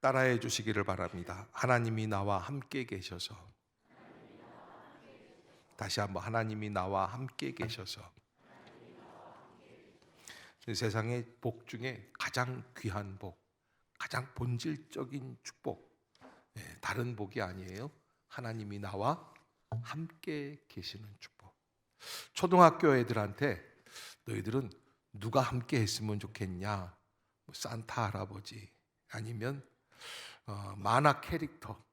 따라해 주시기를 바랍니다. 하나님이 나와 함께 계셔서. 다시 한번, 하나님이 나와 함께 계셔서. 세상의 복 중에 가장 귀한 복, 가장 본질적인 축복, 다른 복이 아니에요. 하나님이 나와 함께 계시는 축복. 초등학교 애들한테 너희들은 누가 함께 했으면 좋겠냐? 뭐 산타 할아버지, 아니면 만화 캐릭터,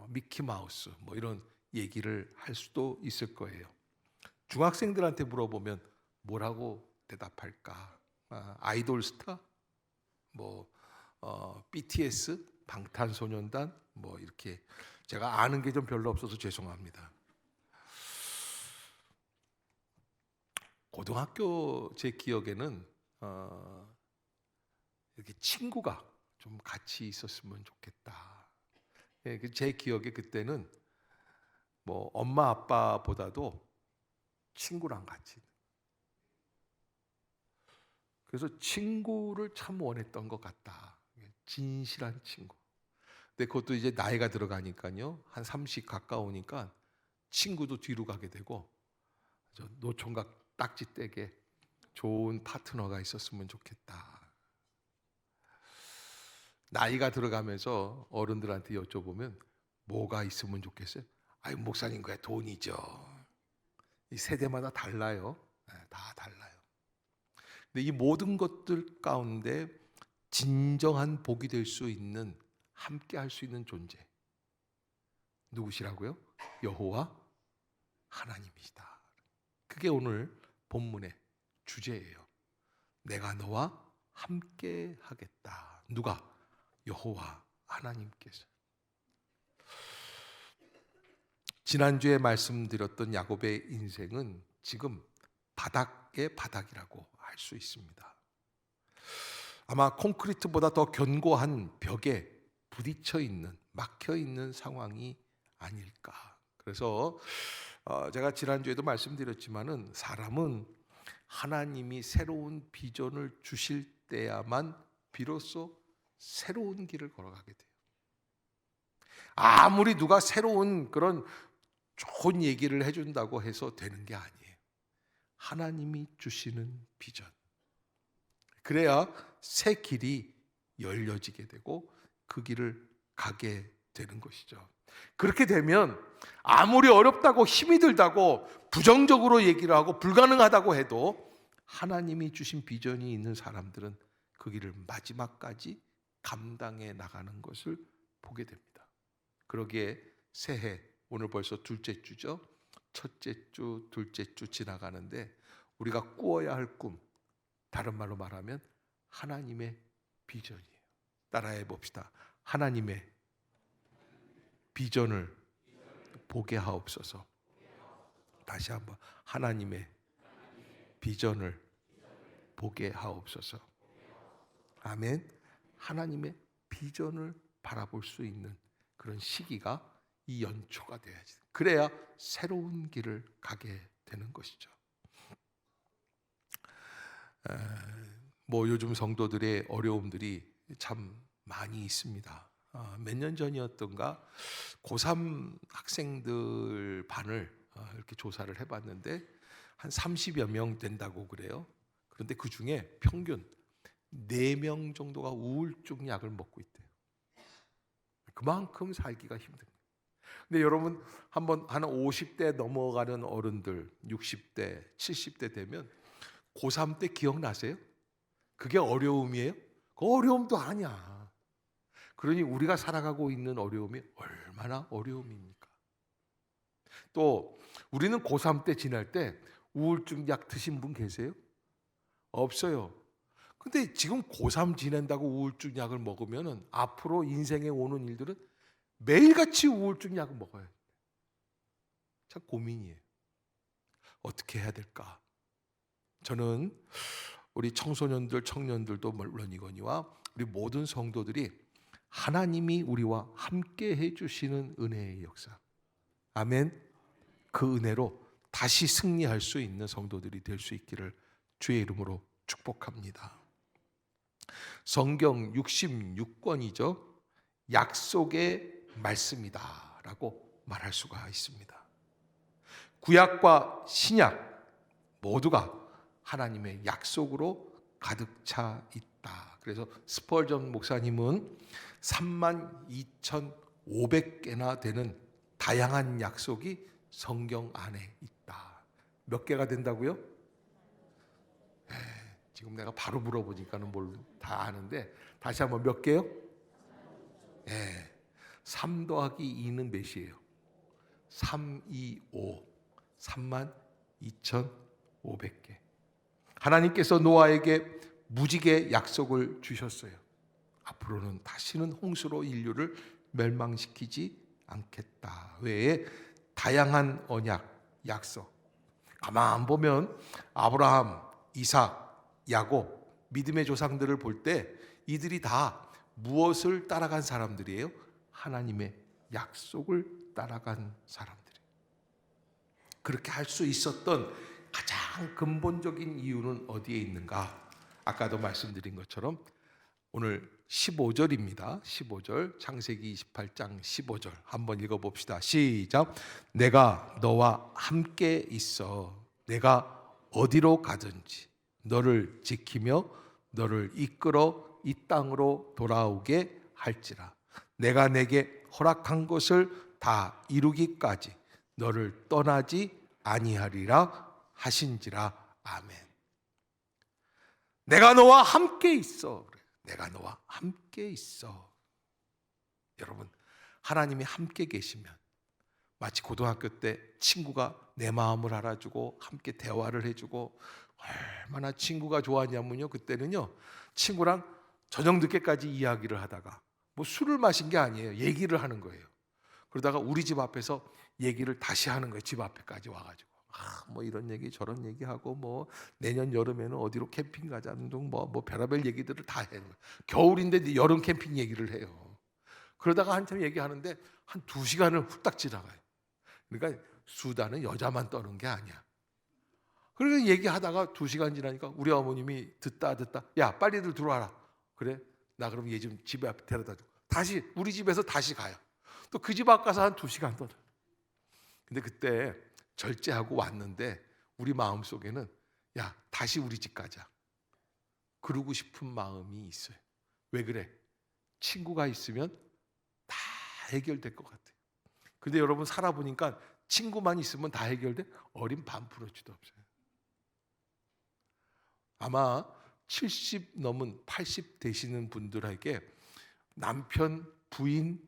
미키마우스, 뭐 이런 얘기를 할 수도 있을 거예요. 중학생들한테 물어보면 뭐라고 대답할까? 아이돌 스타? 뭐 BTS, 방탄소년단, 뭐 이렇게. 제가 아는 게 좀 별로 없어서 죄송합니다. 고등학교 제 기억에는 이렇게 친구가 좀 같이 있었으면 좋겠다. 제 기억에 그때는 뭐 엄마 아빠보다도 친구랑 같이. 그래서 친구를 참 원했던 것 같다. 진실한 친구. 근데 그것도 이제 나이가 들어가니까요, 한 30 가까우니까 친구도 뒤로 가게 되고, 노총각 딱지 떼게 좋은 파트너가 있었으면 좋겠다. 나이가 들어가면서 어른들한테 여쭤보면 뭐가 있으면 좋겠어요? 아유, 목사님, 그야 돈이죠. 이 세대마다 달라요. 다 달라요. 근데 이 모든 것들 가운데 진정한 복이 될 수 있는, 함께 할 수 있는 존재, 누구시라고요? 여호와 하나님이시다. 그게 오늘 본문의 주제예요. 내가 너와 함께 하겠다. 누가? 여호와 하나님께서. 지난주에 말씀드렸던 야곱의 인생은 지금 바닥의 바닥이라고 할 수 있습니다. 아마 콘크리트보다 더 견고한 벽에 부딪혀 있는, 막혀 있는 상황이 아닐까. 그래서 제가 지난주에도 말씀드렸지만은, 사람은 하나님이 새로운 비전을 주실 때야만 비로소 새로운 길을 걸어가게 돼요. 아무리 누가 새로운 그런 좋은 얘기를 해준다고 해서 되는 게 아니에요. 하나님이 주시는 비전, 그래야 새 길이 열려지게 되고 그 길을 가게 되는 것이죠. 그렇게 되면 아무리 어렵다고, 힘이 들다고, 부정적으로 얘기를 하고 불가능하다고 해도 하나님이 주신 비전이 있는 사람들은 그 길을 마지막까지 감당해 나가는 것을 보게 됩니다. 그러기에 새해, 오늘 벌써 둘째 주죠. 첫째 주, 둘째 주 지나가는데 우리가 꾸어야 할 꿈, 다른 말로 말하면 하나님의 비전이에요. 따라해 봅시다. 하나님의 비전을 보게 하옵소서. 다시 한번, 하나님의 비전을 보게 하옵소서. 아멘. 하나님의 비전을 바라볼 수 있는 그런 시기가 이 연초가 돼야지. 그래야 새로운 길을 가게 되는 것이죠. 뭐 요즘 성도들의 어려움들이 참 많이 있습니다. 몇 년 전이었던가 고3 학생들 반을 이렇게 조사를 해봤는데 한 30여 명 된다고 그래요. 그런데 그 중에 평균 4명 정도가 우울증 약을 먹고 있대요. 그만큼 살기가 힘든 거예요. 근데 여러분, 한번 한 50대 넘어가는 어른들, 60대, 70대 되면 고3 때 기억나세요? 그게 어려움이에요? 그 어려움도 아니야. 그러니 우리가 살아가고 있는 어려움이 얼마나 어려움입니까? 또 우리는 고3 때 지날 때 우울증 약 드신 분 계세요? 없어요. 근데 지금 고3 지낸다고 우울증 약을 먹으면 앞으로 인생에 오는 일들은 매일같이 우울증 약을 먹어야 돼. 참 고민이에요. 어떻게 해야 될까? 저는 우리 청소년들, 청년들도 물론이거니와 우리 모든 성도들이 하나님이 우리와 함께 해주시는 은혜의 역사, 아멘, 그 은혜로 다시 승리할 수 있는 성도들이 될 수 있기를 주의 이름으로 축복합니다. 성경 66권이죠. 약속의 말씀이다라고 말할 수가 있습니다. 구약과 신약 모두가 하나님의 약속으로 가득 차 있다. 그래서 스펄전 목사님은 32,500개나 되는 다양한 약속이 성경 안에 있다. 몇 개가 된다고요? 지금 내가 바로 물어보니까는 뭘 다 아는데 다시 한번 몇 개요? 3 더하기 2는 몇이에요? 3, 2, 5 32,500개. 하나님께서 노아에게 무지개 약속을 주셨어요. 앞으로는 다시는 홍수로 인류를 멸망시키지 않겠다 외에 다양한 언약, 약속. 가만 보면 아브라함, 이삭, 야곱 믿음의 조상들을 볼 때 이들이 다 무엇을 따라간 사람들이에요? 하나님의 약속을 따라간 사람들이에요. 그렇게 할 수 있었던 가장 근본적인 이유는 어디에 있는가? 아까도 말씀드린 것처럼 오늘 15절입니다. 15절, 창세기 28장 15절 한번 읽어봅시다. 시작. 내가 너와 함께 있어 내가 어디로 가든지 너를 지키며 너를 이끌어 이 땅으로 돌아오게 할지라. 내가 내게 허락한 것을 다 이루기까지 너를 떠나지 아니하리라 하신지라. 아멘. 내가 너와 함께 있어. 내가 너와 함께 있어. 여러분, 하나님이 함께 계시면 마치 고등학교 때 친구가 내 마음을 알아주고 함께 대화를 해주고 얼마나 친구가 좋았냐면요, 그때는요 친구랑 저녁 늦게까지 이야기를 하다가 뭐 술을 마신 게 아니에요. 얘기를 하는 거예요. 그러다가 우리 집 앞에서 얘기를 다시 하는 거예요. 집 앞에까지 와가지고 뭐 이런 얘기 저런 얘기하고 뭐 내년 여름에는 어디로 캠핑 가자는 등 뭐 별의별 얘기들을 다 해요. 겨울인데 여름 캠핑 얘기를 해요. 그러다가 한참 얘기하는데 한 2시간을 후딱 지나가요. 그러니까 수다는 여자만 떠는 게 아니야. 그러니까 얘기하다가 2시간 지나니까 우리 어머님이 듣다 야 빨리들 들어와라. 그래 나 그럼 얘 좀 집에 앞에 데려다 줘. 다시 우리 집에서 다시 가요. 또 그 집 앞 가서 한 2시간 떠들어. 근데 그때 절제하고 왔는데 우리 마음속에는 야 다시 우리 집 가자 그러고 싶은 마음이 있어요. 왜 그래? 친구가 있으면 다 해결될 것 같아요. 근데 여러분 살아보니까 친구만 있으면 다 해결돼? 어린 반프로지도 없어요. 아마 70 넘은 80 되시는 분들에게 남편, 부인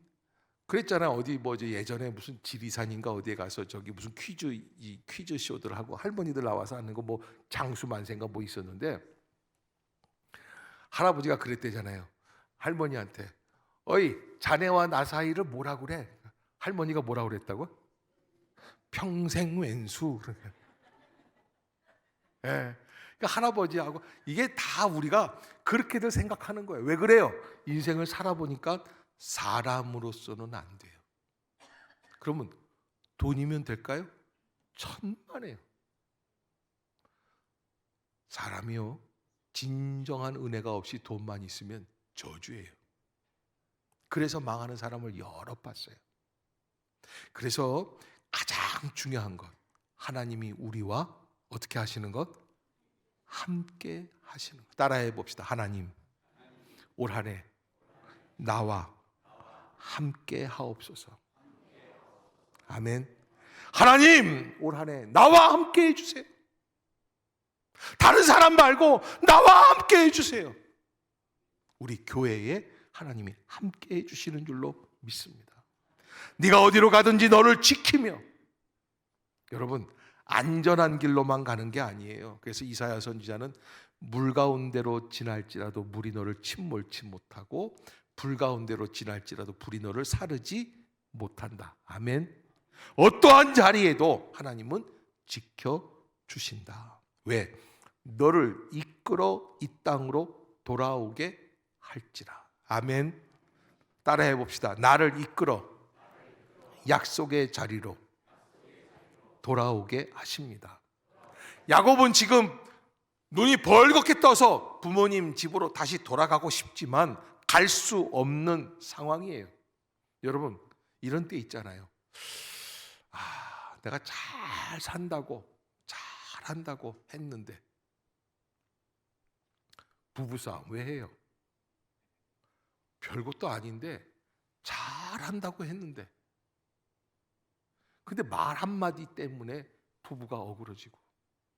그랬잖아요. 어디 뭐 예전에 무슨 지리산인가 어디에 가서 저기 무슨 퀴즈 쇼들 하고 할머니들 나와서 하는 거 뭐 장수만세인가 뭐 있었는데 할아버지가 그랬대잖아요. 할머니한테 어이 자네와 나 사이를 뭐라 그래? 할머니가 뭐라 그랬다고? 평생 왼수. 예. 그러니까 할아버지하고 이게 다 우리가 그렇게들 생각하는 거예요. 왜 그래요? 인생을 살아보니까 사람으로서는 안 돼요. 그러면 돈이면 될까요? 천만에요. 사람이요 진정한 은혜가 없이 돈만 있으면 저주예요. 그래서 망하는 사람을 여러 봤어요. 그래서 가장 중요한 것 하나님이 우리와 어떻게 하시는 것? 함께 하시는 것. 따라해 봅시다. 하나님 올 한 해 나와 함께 하옵소서. 아멘. 하나님 올 한 해 나와 함께 해주세요. 다른 사람 말고 나와 함께 해주세요. 우리 교회에 하나님이 함께 해주시는 줄로 믿습니다. 네가 어디로 가든지 너를 지키며. 여러분 안전한 길로만 가는 게 아니에요. 그래서 이사야 선지자는 물 가운데로 지날지라도 물이 너를 침몰치 못하고 불 가운데로 지날지라도 불이 너를 사르지 못한다. 아멘. 어떠한 자리에도 하나님은 지켜주신다. 왜? 너를 이끌어 이 땅으로 돌아오게 할지라. 아멘. 따라해 봅시다. 나를 이끌어 약속의 자리로 돌아오게 하십니다. 야곱은 지금 눈이 벌겋게 떠서 부모님 집으로 다시 돌아가고 싶지만 갈 수 없는 상황이에요. 여러분, 이런 때 있잖아요. 내가 잘 산다고, 잘한다고 했는데 부부싸움 왜 해요? 별것도 아닌데 잘한다고 했는데, 근데 말 한마디 때문에 부부가 어그러지고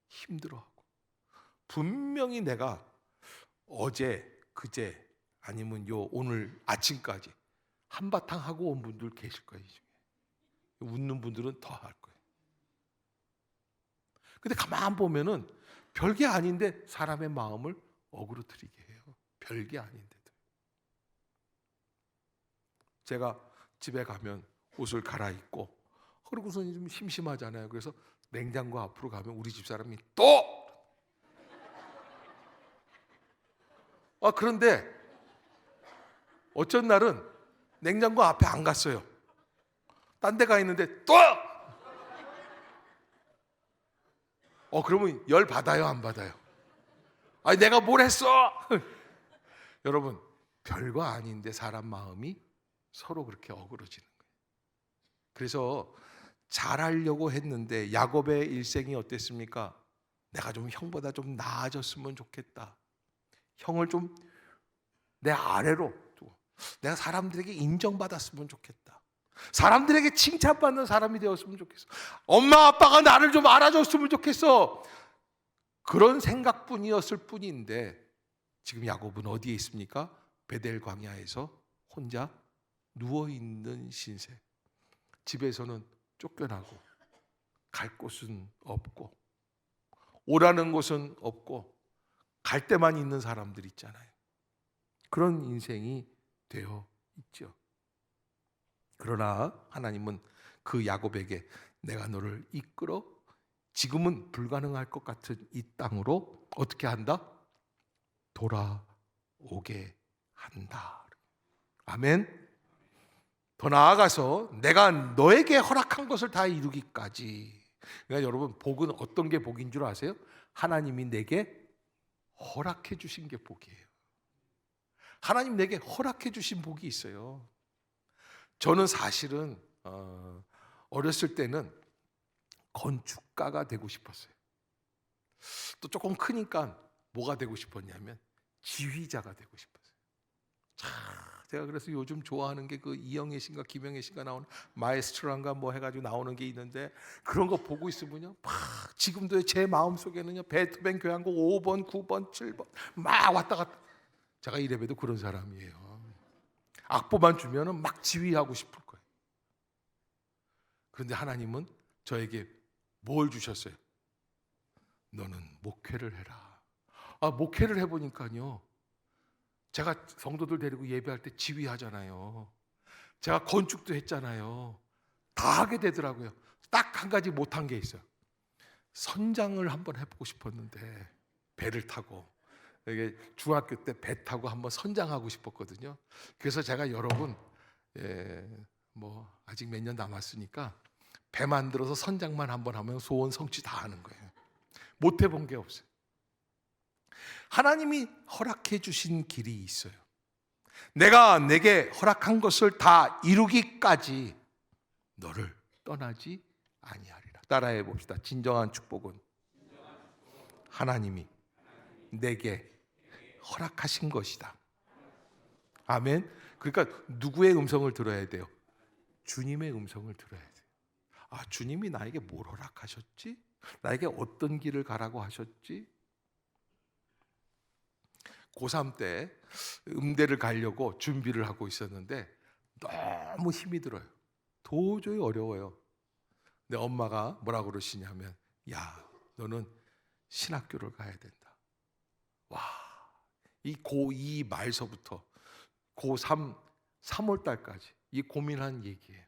힘들어하고, 분명히 내가 어제, 그제, 아니면 오늘 아침까지 한바탕 하고 온 분들 계실 거예요. 웃는 분들은 더 할 거예요. 근데 가만 보면은 별게 아닌데 사람의 마음을 어그러뜨리게 해요. 별게 아닌데도. 제가 집에 가면 옷을 갈아입고, 그러고서 좀 심심하잖아요. 그래서 냉장고 앞으로 가면 우리 집 사람이 또! 그런데 어쩐 날은 냉장고 앞에 안 갔어요. 딴 데 가 있는데 또! 그러면 열 받아요, 안 받아요? 아니, 내가 뭘 했어? 여러분, 별거 아닌데 사람 마음이 서로 그렇게 어그러지는 거예요. 그래서 잘하려고 했는데 야곱의 일생이 어땠습니까? 내가 좀 형보다 좀 나아졌으면 좋겠다. 형을 좀 내 아래로 두고, 내가 사람들에게 인정받았으면 좋겠다. 사람들에게 칭찬받는 사람이 되었으면 좋겠어. 엄마 아빠가 나를 좀 알아줬으면 좋겠어. 그런 생각뿐이었을 뿐인데, 지금 야곱은 어디에 있습니까? 베델 광야에서 혼자 누워있는 신세. 집에서는 쫓겨나고 갈 곳은 없고 오라는 곳은 없고 갈 데만 있는 사람들 있잖아요. 그런 인생이 되어 있죠. 그러나 하나님은 그 야곱에게 내가 너를 이끌어 지금은 불가능할 것 같은 이 땅으로 어떻게 한다? 돌아오게 한다. 아멘. 더 나아가서 내가 너에게 허락한 것을 다 이루기까지. 그러니까 여러분, 복은 어떤 게 복인 줄 아세요? 하나님이 내게 허락해 주신 게 복이에요. 하나님 내게 허락해 주신 복이 있어요. 저는 사실은 어렸을 때는 건축가가 되고 싶었어요. 또 조금 크니까 뭐가 되고 싶었냐면 지휘자가 되고 싶었어요. 제가 그래서 요즘 좋아하는 게 그 이영애 씨인가 김영애 씨가 나오는 마에스트로인가 뭐 해가지고 나오는 게 있는데, 그런 거 보고 있으면요, 막 지금도 제 마음 속에는요 베토벤 교향곡 5번, 9번, 7번 막 왔다 갔다. 제가 이래봬도 그런 사람이에요. 악보만 주면은 막 지휘하고 싶을 거예요. 그런데 하나님은 저에게 뭘 주셨어요? 너는 목회를 해라. 목회를 해보니까요, 제가 성도들 데리고 예배할 때 지휘하잖아요. 제가 건축도 했잖아요. 다 하게 되더라고요. 딱 한 가지 못한 게 있어요. 선장을 한번 해보고 싶었는데, 배를 타고, 이게 중학교 때 배 타고 한번 선장하고 싶었거든요. 그래서 제가 여러분, 뭐 아직 몇 년 남았으니까 배 만들어서 선장만 한번 하면 소원 성취 다 하는 거예요. 못 해본 게 없어요. 하나님이 허락해 주신 길이 있어요. 내가 내게 허락한 것을 다 이루기까지 너를 떠나지 아니하리라. 따라해 봅시다. 진정한 축복은 하나님이 내게 허락하신 것이다. 아멘. 그러니까 누구의 음성을 들어야 돼요? 주님의 음성을 들어야 돼요. 주님이 나에게 뭘 허락하셨지? 나에게 어떤 길을 가라고 하셨지? 고3 때 음대를 가려고 준비를 하고 있었는데 너무 힘이 들어요. 도저히 어려워요. 근데 엄마가 뭐라고 그러시냐면, 야, 너는 신학교를 가야 된다. 와, 이 고2 말서부터 고3 3월 달까지 이 고민한 얘기예요.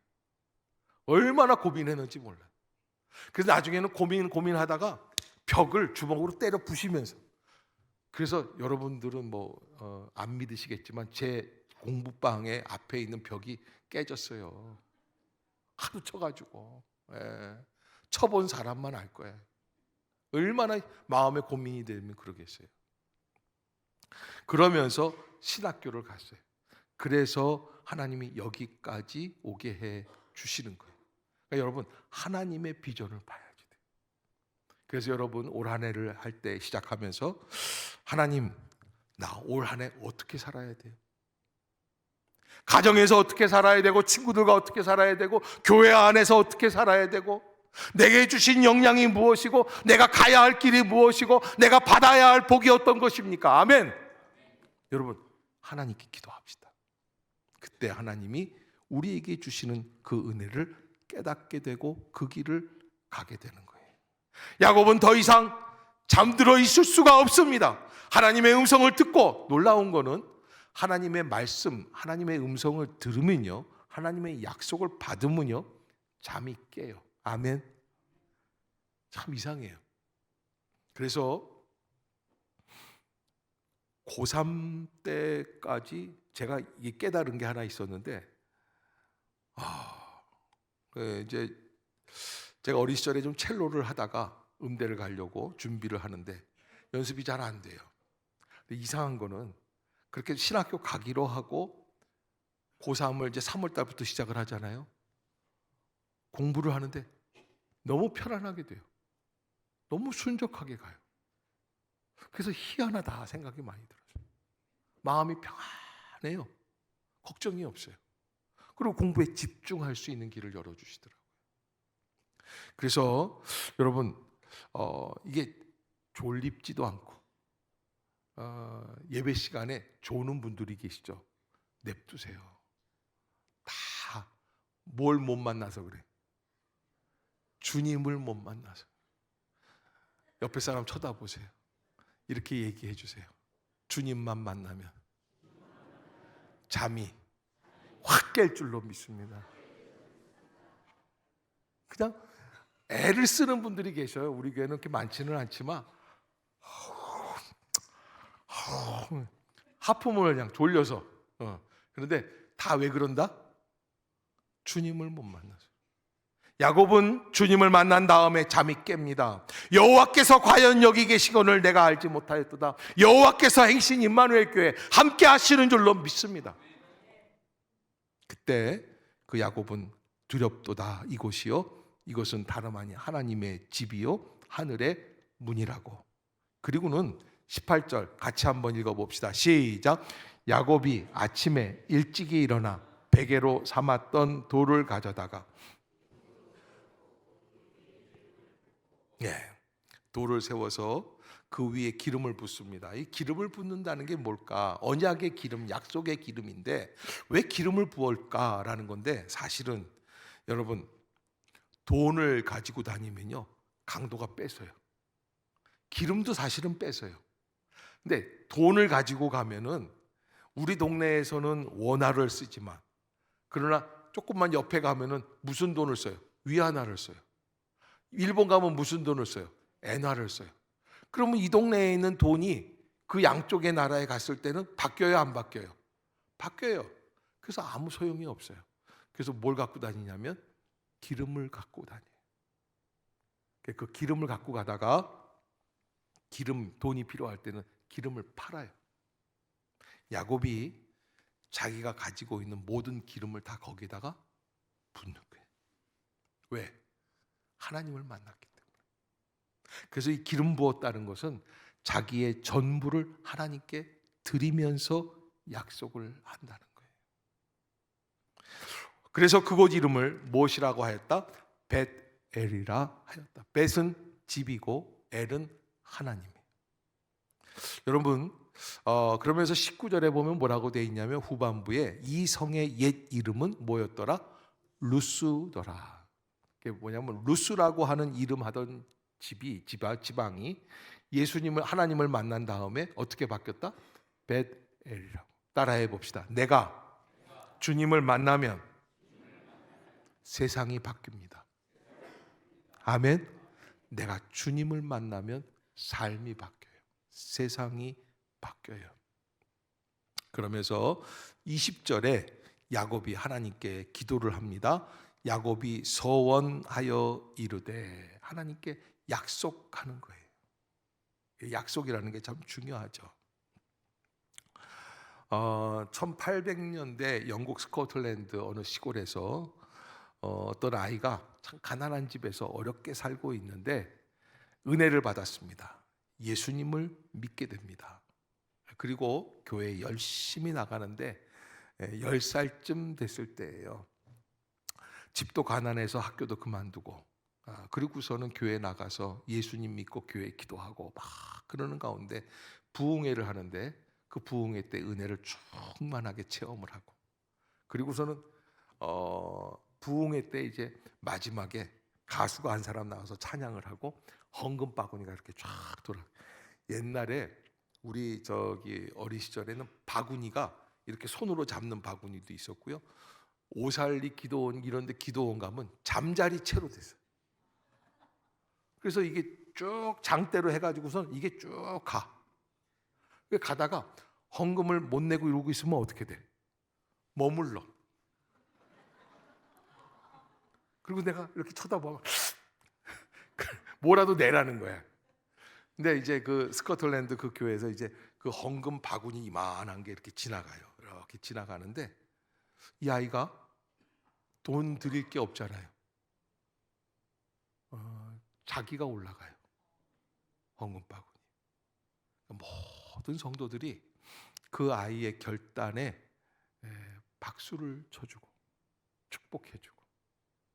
얼마나 고민했는지 몰라요. 그래서 나중에는 고민하다가 벽을 주먹으로 때려 부시면서, 그래서 여러분들은 뭐 안 믿으시겠지만 제 공부방에 앞에 있는 벽이 깨졌어요. 하도 쳐가지고. 쳐본 사람만 알 거예요. 얼마나 마음에 고민이 되면 그러겠어요. 그러면서 신학교를 갔어요. 그래서 하나님이 여기까지 오게 해 주시는 거예요. 그러니까 여러분, 하나님의 비전을 봐야지 돼요. 그래서 여러분, 올 한 해를 할 때 시작하면서 하나님, 나 올 한 해 어떻게 살아야 돼요? 가정에서 어떻게 살아야 되고, 친구들과 어떻게 살아야 되고, 교회 안에서 어떻게 살아야 되고, 내게 주신 역량이 무엇이고, 내가 가야 할 길이 무엇이고, 내가 받아야 할 복이 어떤 것입니까? 아멘. 여러분, 하나님께 기도합시다. 그때 하나님이 우리에게 주시는 그 은혜를 깨닫게 되고 그 길을 가게 되는 거예요. 야곱은 더 이상 잠들어 있을 수가 없습니다. 하나님의 음성을 듣고, 놀라운 거는 하나님의 말씀, 하나님의 음성을 들으면요, 하나님의 약속을 받으면요, 잠이 깨요. 아멘. 참 이상해요. 그래서 고3 때까지 제가 깨달은 게 하나 있었는데, 이제 제가 어린 시절에 좀 첼로를 하다가 음대를 가려고 준비를 하는데 연습이 잘 안 돼요. 근데 이상한 거는 그렇게 신학교 가기로 하고 고3을 이제 3월 달부터 시작을 하잖아요. 공부를 하는데 너무 편안하게 돼요. 너무 순적하게 가요. 그래서 희한하다 생각이 많이 들어요. 마음이 평안해요. 걱정이 없어요. 그리고 공부에 집중할 수 있는 길을 열어주시더라고요. 그래서 여러분, 이게 졸립지도 않고 예배 시간에 조는 분들이 계시죠. 냅두세요. 다 뭘 못 만나서 그래. 주님을 못 만나서. 옆에 사람 쳐다보세요. 이렇게 얘기해 주세요. 주님만 만나면 잠이 확 깰 줄로 믿습니다. 그냥 애를 쓰는 분들이 계셔요. 우리 교회는 그렇게 많지는 않지만 하품을 그냥 졸려서. 그런데 다 왜 그런다? 주님을 못 만나서. 야곱은 주님을 만난 다음에 잠이 깹니다. 여호와께서 과연 여기 계시거늘 내가 알지 못하였도다. 여호와께서 행신 임마누엘 교회 함께 하시는 줄로 믿습니다. 그때 그 야곱은 두렵도다. 이곳이요, 이것은 다름 아니 하나님의 집이요 하늘의 문이라고. 그리고는 18절 같이 한번 읽어봅시다. 시작. 야곱이 아침에 일찍이 일어나 베개로 삼았던 돌을 가져다가, 돌을 세워서 그 위에 기름을 붓습니다. 이 기름을 붓는다는 게 뭘까? 언약의 기름, 약속의 기름인데 왜 기름을 부을까라는 건데, 사실은 여러분, 돈을 가지고 다니면요, 강도가 뺏어요. 기름도 사실은 뺏어요. 근데 돈을 가지고 가면은 우리 동네에서는 원화를 쓰지만, 그러나 조금만 옆에 가면은 무슨 돈을 써요? 위안화를 써요. 일본 가면 무슨 돈을 써요? 엔화를 써요. 그러면 이 동네에 있는 돈이 그 양쪽의 나라에 갔을 때는 바뀌어요, 안 바뀌어요? 바뀌어요. 그래서 아무 소용이 없어요. 그래서 뭘 갖고 다니냐면 기름을 갖고 다녀요. 그 기름을 갖고 가다가 돈이 필요할 때는 기름을 팔아요. 야곱이 자기가 가지고 있는 모든 기름을 다 거기다가 붓는 거예요. 왜? 하나님을 만났기 때문에. 그래서 이 기름 부었다는 것은 자기의 전부를 하나님께 드리면서 약속을 한다는 거예요. 그래서 그곳 이름을 무엇이라고 하였다? 벳엘이라 하였다. 벳은 집이고 엘은 하나님이에요. 여러분, 그러면서 19절에 보면 뭐라고 되어 있냐면, 후반부에 이 성의 옛 이름은 뭐였더라? 루스더라. 그게 뭐냐면, 루스라고 하는 이름 하던 지방이 예수님을, 하나님을 만난 다음에 어떻게 바뀌었다? 벳엘이라고. 따라해 봅시다. 내가 주님을 만나면 세상이 바뀝니다. 아멘. 내가 주님을 만나면 삶이 바뀌어요. 세상이 바뀌어요. 그러면서 20절에 야곱이 하나님께 기도를 합니다. 야곱이 서원하여 이르되, 하나님께 약속하는 거예요. 약속이라는 게 참 중요하죠. 1800년대 영국 스코틀랜드 어느 시골에서 어떤 아이가 참 가난한 집에서 어렵게 살고 있는데 은혜를 받았습니다. 예수님을 믿게 됩니다. 그리고 교회에 열심히 나가는데 10살쯤 됐을 때예요. 집도 가난해서 학교도 그만두고 그리고서는 교회 나가서 예수님 믿고 교회 기도하고 막 그러는 가운데 부흥회를 하는데 그 부흥회 때 은혜를 충만하게 체험을 하고 그리고서는 부흥회 때 이제 마지막에 가수가 한 사람 나와서 찬양을 하고 헌금 바구니가 이렇게 쫙 돌아. 옛날에 우리 저기 어린 시절에는 바구니가 이렇게 손으로 잡는 바구니도 있었고요. 오살리 기도원 이런 데 기도원 가면 잠자리 채로 됐어요. 그래서 이게 쭉 장대로 해가지고선 이게 쭉 가. 가다가 헌금을 못 내고 이러고 있으면 어떻게 돼? 머물러. 그리고 내가 이렇게 쳐다보면 뭐라도 내라는 거야. 근데 이제 그 스코틀랜드 그 교회에서 이제 그 헌금 바구니 이만한 게 이렇게 지나가요. 이렇게 지나가는데 이 아이가 돈 드릴 게 없잖아요. 자기가 올라가요. 헌금 바구니. 모든 성도들이 그 아이의 결단에 박수를 쳐주고 축복해주고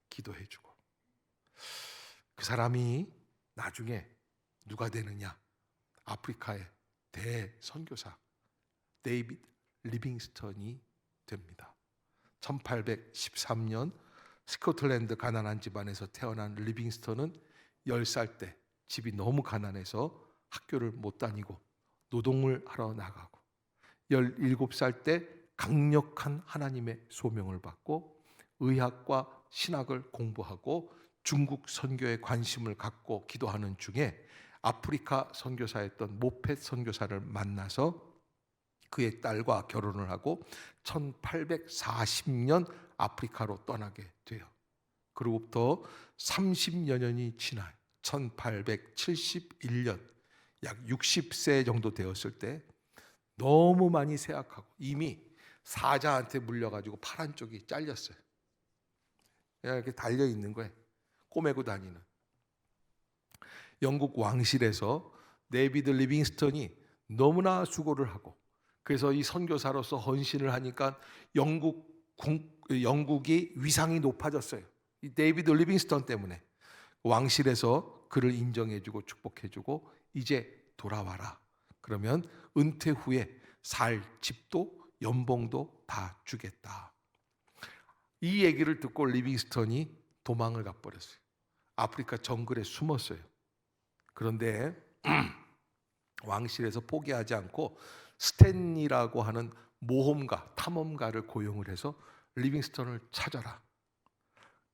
기도해주고 그 사람이 나중에 누가 되느냐? 아프리카의 대선교사 데이비드 리빙스턴이 됩니다. 1813년 스코틀랜드 가난한 집안에서 태어난 리빙스턴은 10살 때 집이 너무 가난해서 학교를 못 다니고 노동을 하러 나가고 17살 때 강력한 하나님의 소명을 받고 의학과 신학을 공부하고 중국 선교에 관심을 갖고 기도하는 중에 아프리카 선교사였던 모펫 선교사를 만나서 그의 딸과 결혼을 하고 1840년 아프리카로 떠나게 돼요. 그로부터 30여 년이 지나 1871년 약 60세 정도 되었을 때 너무 많이 쇠약하고 이미 사자한테 물려가지고 팔 한쪽이 잘렸어요. 그냥 이렇게 달려 있는 거예요. 꼬매고 다니는. 영국 왕실에서 데이비드 리빙스턴이 너무나 수고를 하고 그래서 이 선교사로서 헌신을 하니까 영국이 위상이 높아졌어요. 이 데이비드 리빙스턴 때문에 왕실에서 그를 인정해주고 축복해주고 이제 돌아와라. 그러면 은퇴 후에 살 집도 연봉도 다 주겠다. 이 얘기를 듣고 리빙스턴이 도망을 가버렸어요. 아프리카 정글에 숨었어요. 그런데 왕실에서 포기하지 않고 스탠리라고 하는 모험가, 탐험가를 고용을 해서 리빙스턴을 찾아라.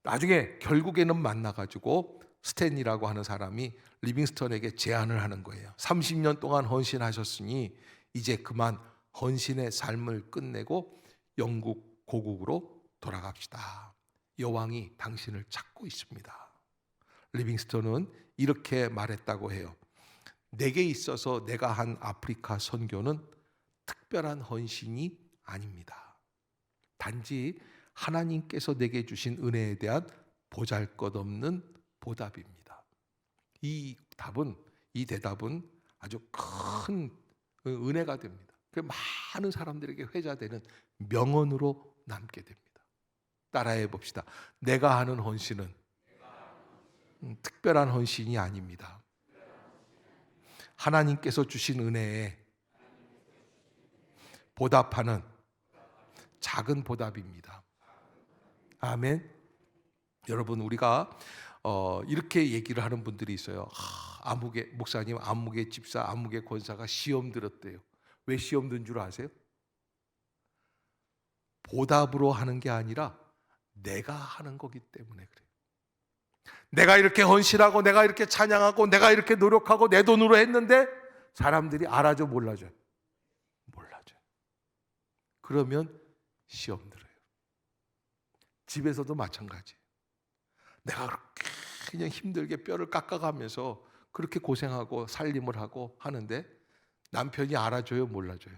나중에 결국에는 만나가지고 스탠리라고 하는 사람이 리빙스턴에게 제안을 하는 거예요. 30년 동안 헌신하셨으니 이제 그만 헌신의 삶을 끝내고 영국 고국으로 돌아갑시다. 여왕이 당신을 찾고 있습니다. 리빙스턴은 이렇게 말했다고 해요. 내게 있어서 내가 한 아프리카 선교는 특별한 헌신이 아닙니다. 단지 하나님께서 내게 주신 은혜에 대한 보잘것없는 보답입니다. 이 대답은 아주 큰 은혜가 됩니다. 많은 사람들에게 회자되는 명언으로 남게 됩니다. 따라해 봅시다. 내가 하는 헌신은 특별한 헌신이 아닙니다. 하나님께서 주신 은혜에 보답하는 작은 보답입니다. 아멘. 여러분 우리가 이렇게 얘기를 하는 분들이 있어요. 아무개 목사님, 아무개 집사, 아무개 권사가 시험 들었대요. 왜 시험 든 줄 아세요? 보답으로 하는 게 아니라 내가 하는 거기 때문에 그래요. 내가 이렇게 헌신하고 내가 이렇게 찬양하고 내가 이렇게 노력하고 내 돈으로 했는데 사람들이 알아줘 몰라줘요? 몰라줘요. 그러면 시험 들어요. 집에서도 마찬가지예요. 내가 그렇게 그냥 힘들게 뼈를 깎아가면서 그렇게 고생하고 살림을 하고 하는데 남편이 알아줘요 몰라줘요?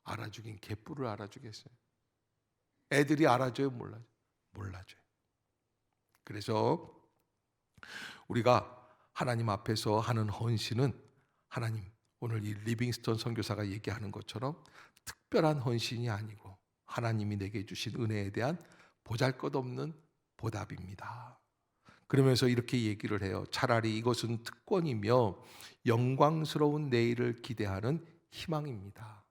알아주긴 개뿔을 알아주겠어요. 애들이 알아줘요, 몰라줘요? 몰라줘요. 그래서 우리가 하나님 앞에서 하는 헌신은, 하나님, 오늘 이 리빙스턴 선교사가 얘기하는 것처럼 특별한 헌신이 아니고 하나님이 내게 주신 은혜에 대한 보잘것없는 보답입니다. 그러면서 이렇게 얘기를 해요. 차라리 이것은 특권이며 영광스러운 내일을 기대하는 희망입니다.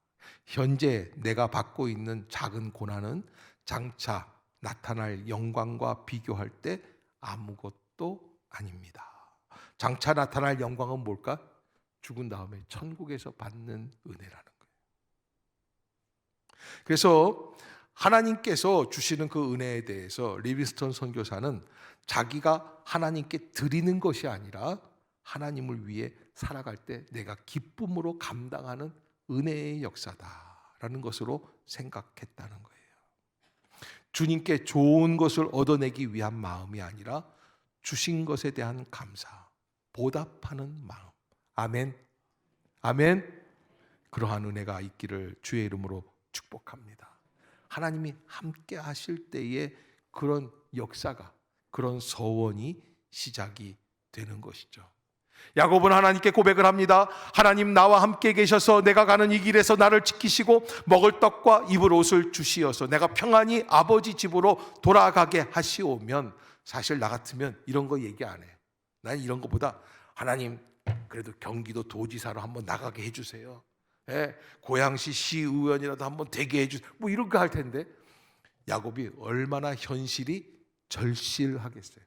현재 내가 받고 있는 작은 고난은 장차 나타날 영광과 비교할 때 아무것도 아닙니다. 장차 나타날 영광은 뭘까? 죽은 다음에 천국에서 받는 은혜라는 거예요. 그래서 하나님께서 주시는 그 은혜에 대해서 리빙스턴 선교사는 자기가 하나님께 드리는 것이 아니라 하나님을 위해 살아갈 때 내가 기쁨으로 감당하는 은혜의 역사다라는 것으로 생각했다는 거예요. 주님께 좋은 것을 얻어내기 위한 마음이 아니라 주신 것에 대한 감사, 보답하는 마음. 아멘. 아멘. 그러한 은혜가 있기를 주의 이름으로 축복합니다. 하나님이 함께 하실 때에 그런 역사가, 그런 서원이 시작이 되는 것이죠. 야곱은 하나님께 고백을 합니다. 하나님, 나와 함께 계셔서 내가 가는 이 길에서 나를 지키시고 먹을 떡과 입을 옷을 주시어서 내가 평안히 아버지 집으로 돌아가게 하시오면, 사실 나 같으면 이런 거 얘기 안 해. 난 이런 거보다 하나님, 그래도 경기도 도지사로 한번 나가게 해주세요. 예, 고양시 시의원이라도 한번 되게 해주세요. 뭐 이런 거 할 텐데, 야곱이 얼마나 현실이 절실하겠어요.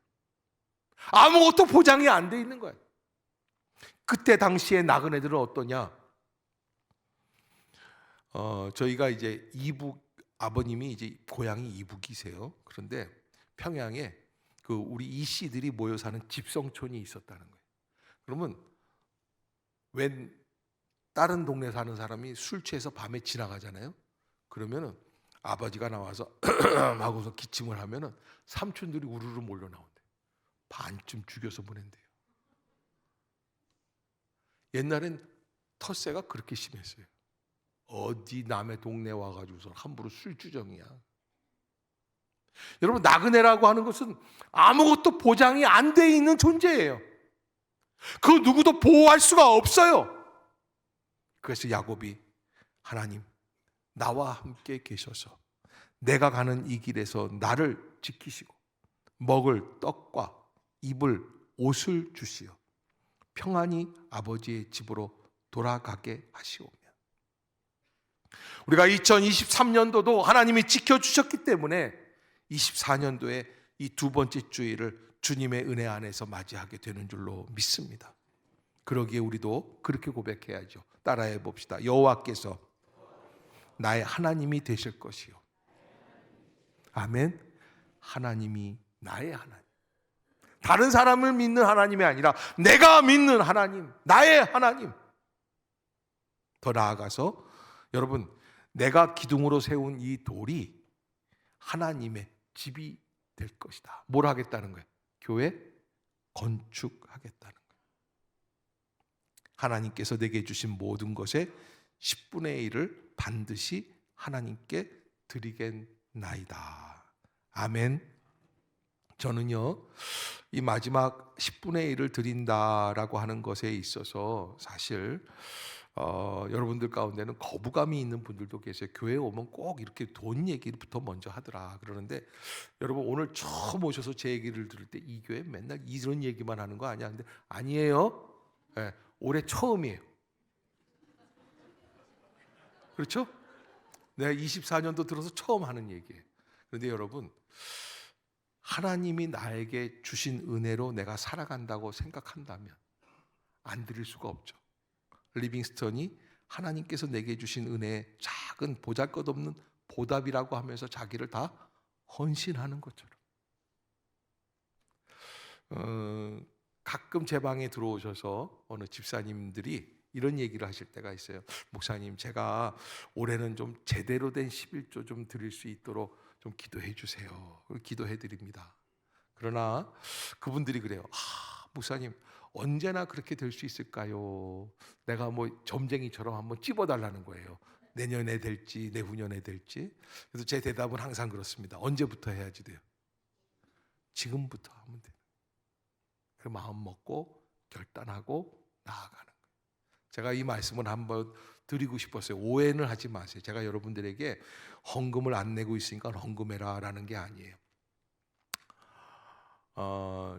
아무것도 보장이 안 돼 있는 거예요. 그때 당시에 나그네들은 어떠냐? 저희가 이제 이북, 아버님이 이제 고향이 이북이세요. 그런데 평양에 그 우리 이씨들이 모여 사는 집성촌이 있었다는 거예요. 그러면 웬 다른 동네 사는 사람이 술 취해서 밤에 지나가잖아요. 그러면은 아버지가 나와서 하고서 기침을 하면은 삼촌들이 우르르 몰려 나온대. 반쯤 죽여서 보낸대요. 옛날엔 텃세가 그렇게 심했어요. 어디 남의 동네 와가지고서 함부로 술주정이야. 여러분, 나그네라고 하는 것은 아무것도 보장이 안 돼 있는 존재예요. 그 누구도 보호할 수가 없어요. 그래서 야곱이, 하나님, 나와 함께 계셔서 내가 가는 이 길에서 나를 지키시고 먹을 떡과 입을 옷을 주시어 평안히 아버지의 집으로 돌아가게 하시오며, 우리가 2023년도도 하나님이 지켜주셨기 때문에 24년도에 이 두 번째 주일을 주님의 은혜 안에서 맞이하게 되는 줄로 믿습니다. 그러기에 우리도 그렇게 고백해야죠. 따라해 봅시다. 여호와께서 나의 하나님이 되실 것이요. 아멘. 하나님이 나의 하나님. 다른 사람을 믿는 하나님이 아니라 내가 믿는 하나님, 나의 하나님. 더 나아가서 여러분, 내가 기둥으로 세운 이 돌이 하나님의 집이 될 것이다. 뭘 하겠다는 거예요? 교회 건축하겠다는 거예요. 하나님께서 내게 주신 모든 것의 10분의 1을 반드시 하나님께 드리겠나이다. 아멘. 저는요, 이 마지막 10분의 1을 드린다라고 하는 것에 있어서 사실 여러분들 가운데는 거부감이 있는 분들도 계세요. 교회에 오면 꼭 이렇게 돈 얘기부터 먼저 하더라 그러는데, 여러분 오늘 처음 오셔서 제 얘기를 들을 때 이 교회 맨날 이런 얘기만 하는 거 아니야? 근데 아니에요. 네, 올해 처음이에요. 그렇죠? 내가 24년도 들어서 처음 하는 얘기예요. 그런데 여러분, 하나님이 나에게 주신 은혜로 내가 살아간다고 생각한다면 안 드릴 수가 없죠. 리빙스턴이 하나님께서 내게 주신 은혜의 작은 보잘것없는 보답이라고 하면서 자기를 다 헌신하는 것처럼. 가끔 제 방에 들어오셔서 어느 집사님들이 이런 얘기를 하실 때가 있어요. 목사님, 제가 올해는 좀 제대로 된 11조 좀 드릴 수 있도록 좀 기도해 주세요. 기도해 드립니다. 그러나 그분들이 그래요. 목사님, 언제나 그렇게 될 수 있을까요? 내가 뭐 점쟁이처럼 한번 찝어달라는 거예요. 내년에 될지 내후년에 될지. 그래서 제 대답은 항상 그렇습니다. 언제부터 해야지 돼요? 지금부터 하면 돼요. 그 마음 먹고 결단하고 나아가는 거예요. 제가 이 말씀을 한번 드리고 싶었어요. 오해는 하지 마세요. 제가 여러분들에게 헌금을 안 내고 있으니까 헌금해라 라는 게 아니에요.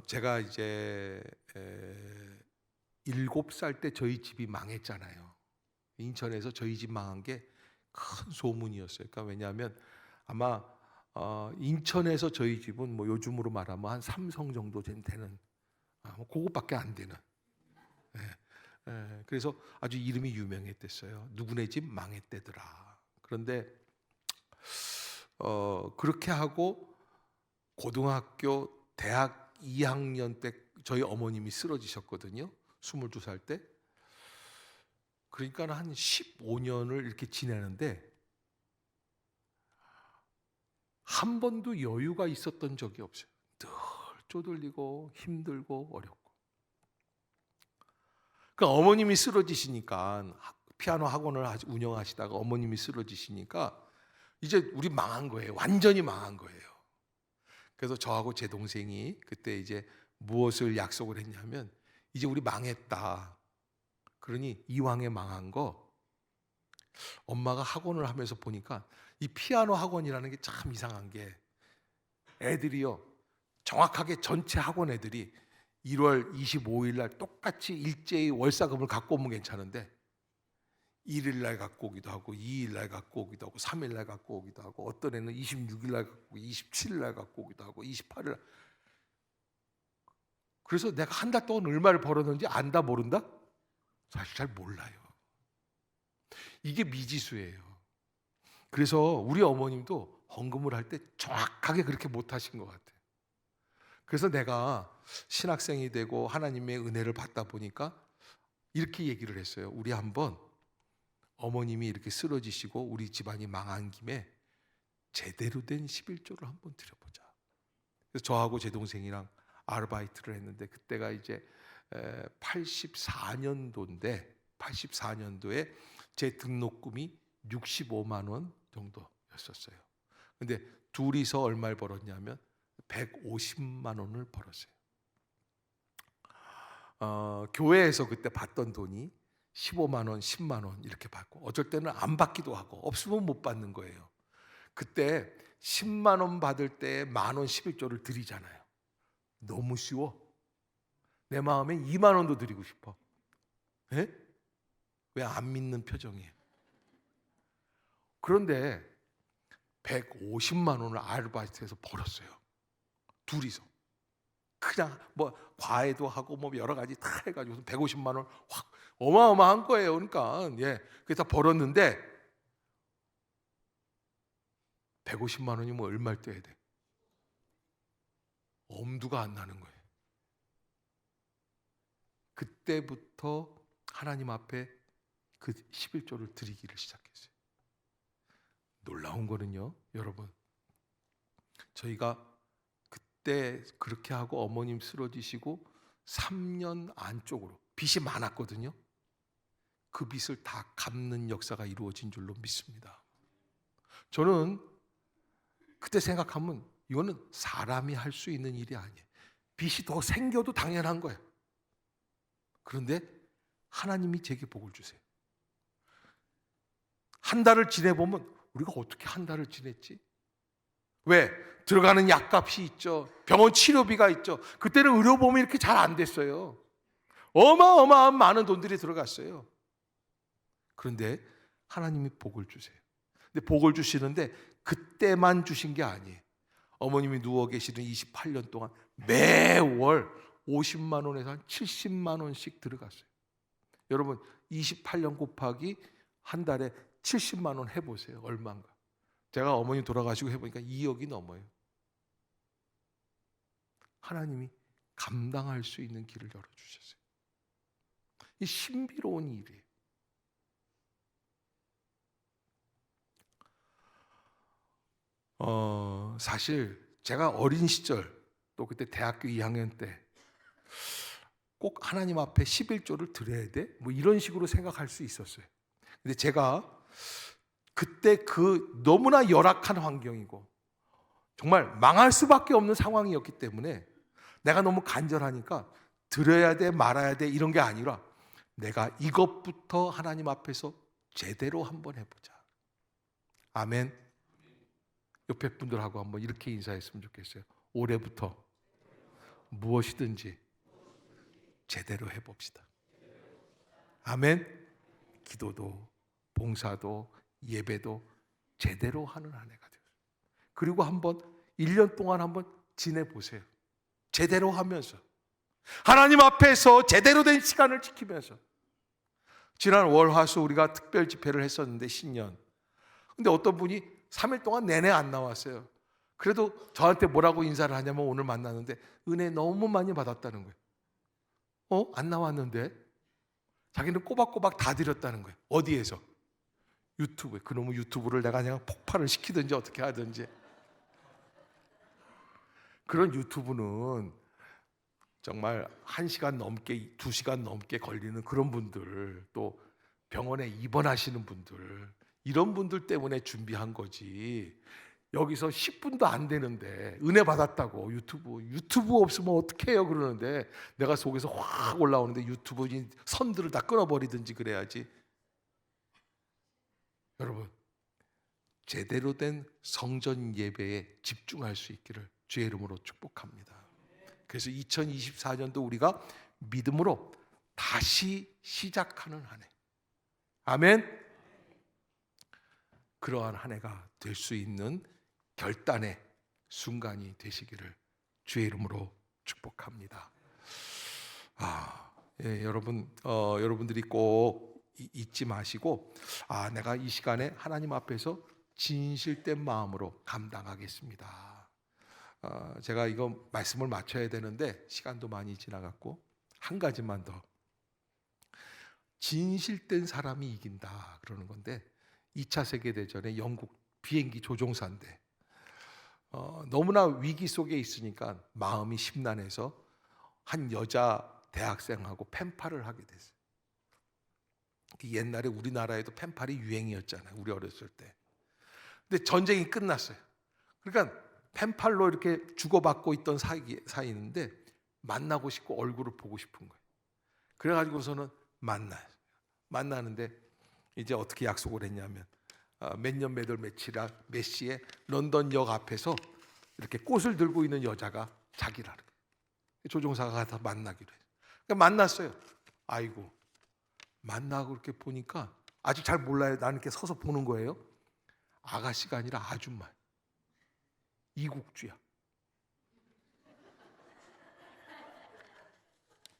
제가 이제 7살 때 저희 집이 망했잖아요. 인천에서 저희 집 망한 게 큰 소문이었어요. 그러니까 왜냐하면 아마 인천에서 저희 집은 뭐 요즘으로 말하면 한 삼성 정도 되는 그것밖에 안 되는. 그래서 아주 이름이 유명했댔어요. 누구네 집 망했대더라. 그런데 그렇게 하고 고등학교, 대학 2학년 때 저희 어머님이 쓰러지셨거든요. 22살 때. 그러니까 한 15년을 이렇게 지내는데 한 번도 여유가 있었던 적이 없어요. 늘 쪼들리고 힘들고 어렵고. 그러니까 어머님이 쓰러지시니까 피아노 학원을 운영하시다가 어머님이 쓰러지시니까 이제 우리 망한 거예요. 완전히 망한 거예요. 그래서 저하고 제 동생이 그때 이제 무엇을 약속을 했냐면 이제 우리 망했다. 그러니 이왕에 망한 거 엄마가 학원을 하면서 보니까 이 피아노 학원이라는 게 참 이상한 게 애들이요. 정확하게 전체 학원 애들이 1월 25일 날 똑같이 일제히 월사금을 갖고 오면 괜찮은데 1일 날 갖고 오기도 하고 2일 날 갖고 오기도 하고 3일 날 갖고 오기도 하고 어떤 애는 26일 날 갖고 오고 27일 날 갖고 오기도 하고 28일 날. 그래서 내가 한 달 동안 얼마를 벌었는지 안다 모른다? 사실 잘 몰라요. 이게 미지수예요. 그래서 우리 어머님도 헌금을 할 때 정확하게 그렇게 못하신 것 같아요. 그래서 내가 신학생이 되고 하나님의 은혜를 받다 보니까 이렇게 얘기를 했어요. 우리 한번 어머님이 이렇게 쓰러지시고 우리 집안이 망한 김에 제대로 된 11조를 한번 드려보자. 그래서 저하고 제 동생이랑 아르바이트를 했는데 그때가 이제 84년도인데 84년도에 제 등록금이 65만 원 정도였었어요. 근데 둘이서 얼마를 벌었냐면 150만 원을 벌었어요. 교회에서 그때 받던 돈이 15만 원, 10만 원 이렇게 받고 어쩔 때는 안 받기도 하고 없으면 못 받는 거예요. 그때 10만 원 받을 때 만 원 11조를 드리잖아요. 너무 쉬워. 내 마음에 2만 원도 드리고 싶어. 왜 안 믿는 표정이에요. 그런데 150만 원을 아르바이트해서 벌었어요. 둘이서. 그냥 뭐 과외도 하고 뭐 여러 가지 다 해가지고 150만 원 확 어마어마한 거예요. 그러니까 그게 다 벌었는데 150만 원이 뭐 얼마를 떼야 돼? 엄두가 안 나는 거예요. 그때부터 하나님 앞에 그 11조를 드리기를 시작했어요. 놀라운 거는요, 여러분. 저희가 그때 그렇게 하고 어머님 쓰러지시고 3년 안쪽으로 빚이 많았거든요. 그 빚을 다 갚는 역사가 이루어진 줄로 믿습니다. 저는 그때 생각하면 이거는 사람이 할 수 있는 일이 아니에요. 빚이 더 생겨도 당연한 거예요. 그런데 하나님이 제게 복을 주세요. 한 달을 지내보면 우리가 어떻게 한 달을 지냈지? 왜? 들어가는 약값이 있죠. 병원 치료비가 있죠. 그때는 의료보험이 이렇게 잘 안 됐어요. 어마어마한 많은 돈들이 들어갔어요. 그런데 하나님이 복을 주세요. 근데 복을 주시는데 그때만 주신 게 아니에요. 어머님이 누워 계시는 28년 동안 매월 50만 원에서 한 70만 원씩 들어갔어요. 여러분 28년 곱하기 한 달에 70만 원 해보세요. 얼마인가. 제가 어머니 돌아가시고 해보니까 2억이 넘어요. 하나님이 감당할 수 있는 길을 열어주셨어요. 이 신비로운 일이에요. 사실 제가 어린 시절 또 그때 대학교 2학년 때 꼭 하나님 앞에 11조를 드려야 돼? 뭐 이런 식으로 생각할 수 있었어요. 근데 제가 그때 그 너무나 열악한 환경이고 정말 망할 수밖에 없는 상황이었기 때문에 내가 너무 간절하니까 드려야 돼 말아야 돼 이런 게 아니라 내가 이것부터 하나님 앞에서 제대로 한번 해보자. 아멘. 옆에 분들하고 한번 이렇게 인사했으면 좋겠어요. 올해부터 무엇이든지 제대로 해봅시다. 아멘. 기도도 봉사도 예배도 제대로 하는 한 해가 되어요. 그리고 한번 1년 동안 한번 지내보세요. 제대로 하면서 하나님 앞에서 제대로 된 시간을 지키면서. 지난 월화수 우리가 특별 집회를 했었는데 신년. 근데 어떤 분이 3일 동안 내내 안 나왔어요. 그래도 저한테 뭐라고 인사를 하냐면 오늘 만났는데 은혜 너무 많이 받았다는 거예요. 안 나왔는데? 자기는 꼬박꼬박 다 드렸다는 거예요. 어디에서? 유튜브에. 그놈의 유튜브를 내가 그냥 폭발을 시키든지 어떻게 하든지. 그런 유튜브는 정말 1시간 넘게 2시간 넘게 걸리는 그런 분들, 또 병원에 입원하시는 분들, 이런 분들 때문에 준비한 거지. 여기서 10분도 안 되는데 은혜 받았다고 유튜브 없으면 어떻게 해요 그러는데 내가 속에서 확 올라오는데 유튜브 선들을 다 끊어버리든지 그래야지. 여러분, 제대로 된 성전 예배에 집중할 수 있기를 주의 이름으로 축복합니다. 그래서 2024년도 우리가 믿음으로 다시 시작하는 한 해. 아멘. 그러한 한 해가 될 수 있는 결단의 순간이 되시기를 주의 이름으로 축복합니다. 여러분들이 꼭 잊지 마시고, 내가 이 시간에 하나님 앞에서 진실된 마음으로 감당하겠습니다. 제가 이거 말씀을 마쳐야 되는데 시간도 많이 지나갔고, 한 가지만 더. 진실된 사람이 이긴다 그러는 건데, 2차 세계대전에 영국 비행기 조종사인데 너무나 위기 속에 있으니까 마음이 심란해서 한 여자 대학생하고 펜팔을 하게 됐어요. 옛날에 우리나라에도 펜팔이 유행이었잖아요, 우리 어렸을 때. 근데 전쟁이 끝났어요. 그러니까 펜팔로 이렇게 주고받고 있던 사이인데 만나고 싶고 얼굴을 보고 싶은 거예요. 그래가지고서는 만나는데 이제 어떻게 약속을 했냐면 몇 년 몇 월 몇 시에 런던역 앞에서 이렇게 꽃을 들고 있는 여자가 자기라는 거예요. 조종사가 가서 만나기로 해요. 그러니까 만났어요. 아이고, 만나고 이렇게 보니까 아직 잘 몰라요. 나는 이렇게 서서 보는 거예요. 아가씨가 아니라 아줌마. 이국주야.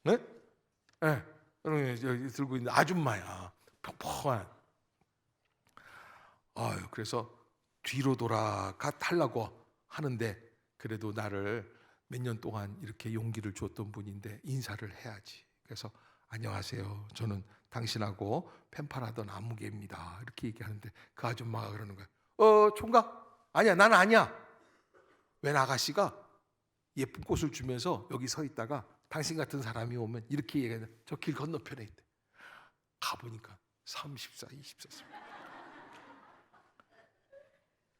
네? 네. 여기 들고 있는 아줌마야. 평평한. 그래서 뒤로 돌아가 달라고 하는데 그래도 나를 몇 년 동안 이렇게 용기를 줬던 분인데 인사를 해야지. 그래서 안녕하세요. 저는 당신하고 펜팔하던 아무개입니다. 이렇게 얘기하는데 그 아줌마가 그러는 거예요. 총각? 아니야, 나는 아니야. 웬 아가씨가 예쁜 꽃을 주면서 여기 서 있다가 당신 같은 사람이 오면 이렇게 얘기하는, 저 길 건너편에 있대. 가보니까 34, 24.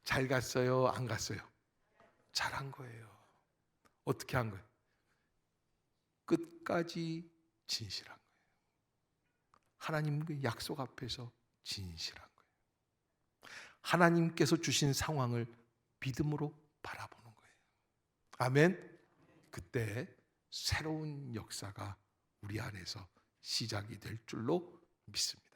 잘 갔어요? 안 갔어요? 잘한 거예요. 어떻게 한 거예요? 끝까지 진실한 거예요. 하나님의 약속 앞에서 진실한 거예요. 하나님께서 주신 상황을 믿음으로 바라보는 거예요. 아멘. 그때 새로운 역사가 우리 안에서 시작이 될 줄로 믿습니다.